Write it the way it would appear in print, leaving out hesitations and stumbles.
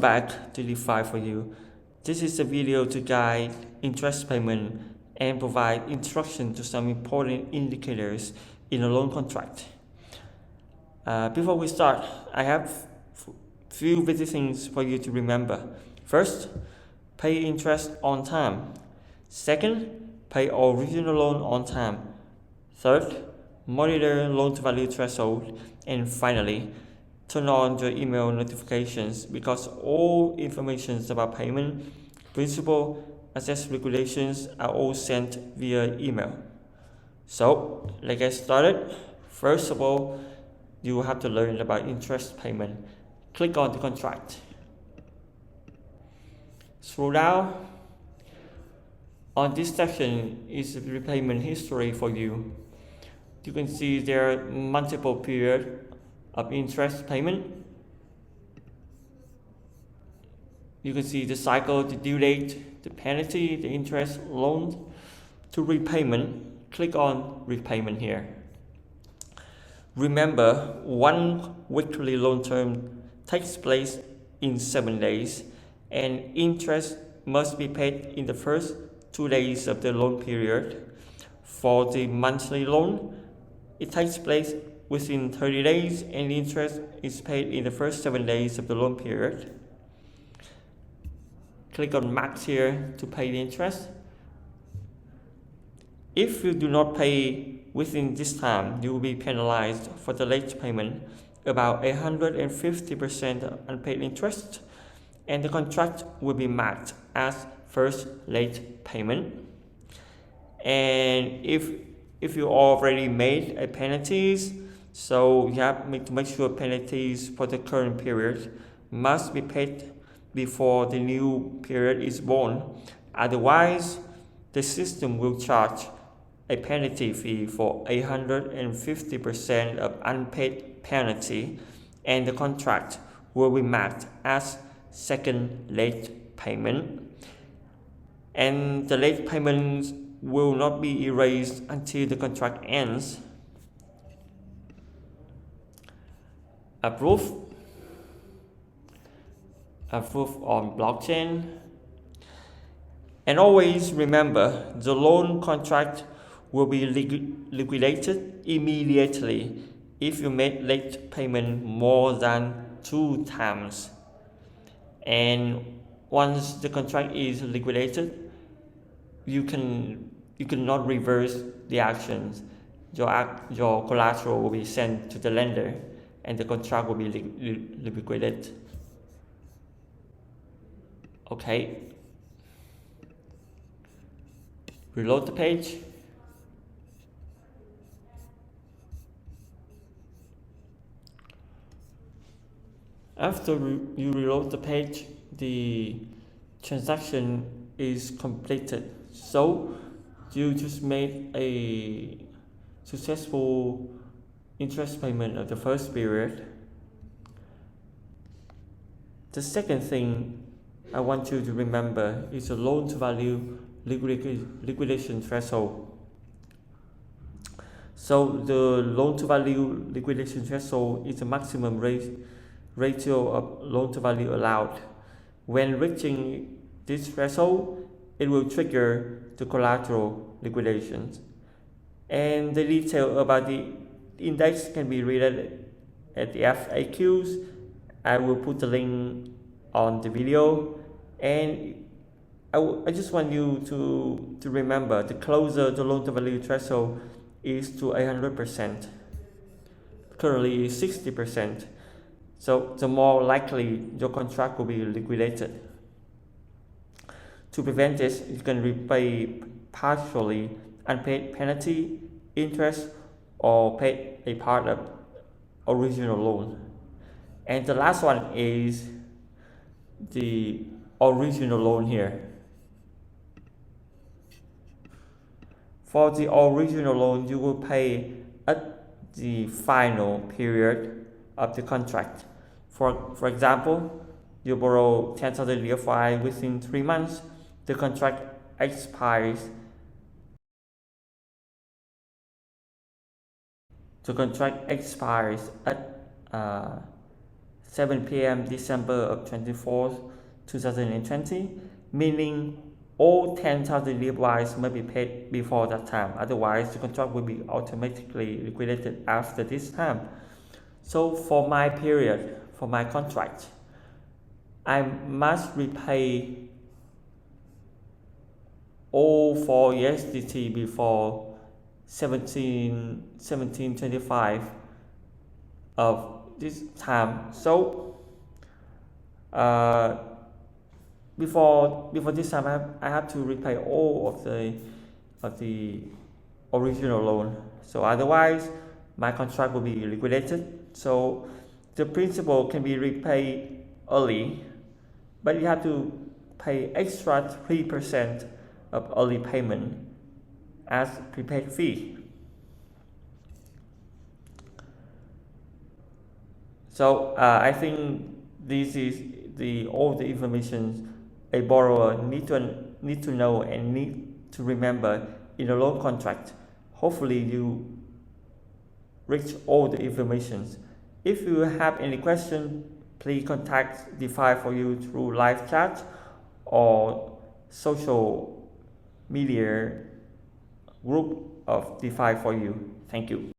back to DeFi for you. This is a video to guide interest payment and provide instruction to some important indicators in a loan contract. Before we start, I have few basic things for you to remember. First, pay interest on time. Second, pay original loan on time. Third, monitor loan-to-value threshold. And finally, turn on your email notifications because all information about payment, principal, access regulations are all sent via email. So let's get started. First of all, you will have to learn about interest payment. Click on the contract. Scroll down. On this section is the repayment history for you. You can see there are multiple periods of interest payment. You can see the cycle, the due date, the penalty, the interest, loan. To repayment, click on repayment here. Remember, one weekly loan term takes place in 7 days and interest must be paid in the first 2 days of the loan period. For the monthly loan, it takes place within 30 days and interest is paid in the first 7 days of the loan period. Click on max here to pay the interest. If you do not pay within this time, you will be penalized for the late payment, about 150% unpaid interest, and the contract will be marked as first late payment. And if you already made a penalties, so you have to make sure penalties for the current period must be paid before the new period is born. Otherwise, the system will charge a penalty fee for 150% of unpaid penalty, and the contract will be marked as second late payment. And the late payments will not be erased until the contract ends. Approve on blockchain. And always remember, the loan contract will be liquidated immediately if you made late payment more than 2 times. And once the contract is liquidated, you cannot reverse the actions. Your collateral will be sent to the lender and the contract will be liquidated. Okay. Reload the page. After you reload the page, the transaction is completed. So you just made a successful interest payment of the first period. The second thing I want you to remember is the loan to value liquidation threshold. So the loan to value liquidation threshold is the maximum ratio of loan to value allowed. When reaching this threshold, it will trigger the collateral liquidations. And the detail about the index can be read at the FAQs. I will put the link on the video. And I just want you to remember, the closer the loan to value threshold is to 100%. Currently 60%. So the more likely your contract will be liquidated. To prevent this, you can repay partially unpaid penalty, interest, or pay a part of original loan. And the last one is the original loan here. For the original loan, you will pay at the final period of the contract. For example, you borrow 10,000 DeFi within 3 months, the contract expires. The contract expires at 7 p.m. December of 24th, 2020, meaning all 10,000 DFYs must be paid before that time. Otherwise, the contract will be automatically liquidated after this time. So for my period, for my contract, I must repay all for USDT before 1725 of this time. So before this time, I have to repay all of the original loan. So otherwise, my contract will be liquidated. So the principal can be repaid early, but you have to pay extra 3% of early payment as prepaid fee. So I think this is all the information a borrower need to know and need to remember in a loan contract. Hopefully you reach all the information. If you have any question, please contact DeFi for you through live chat or social media group of DeFi for you. Thank you.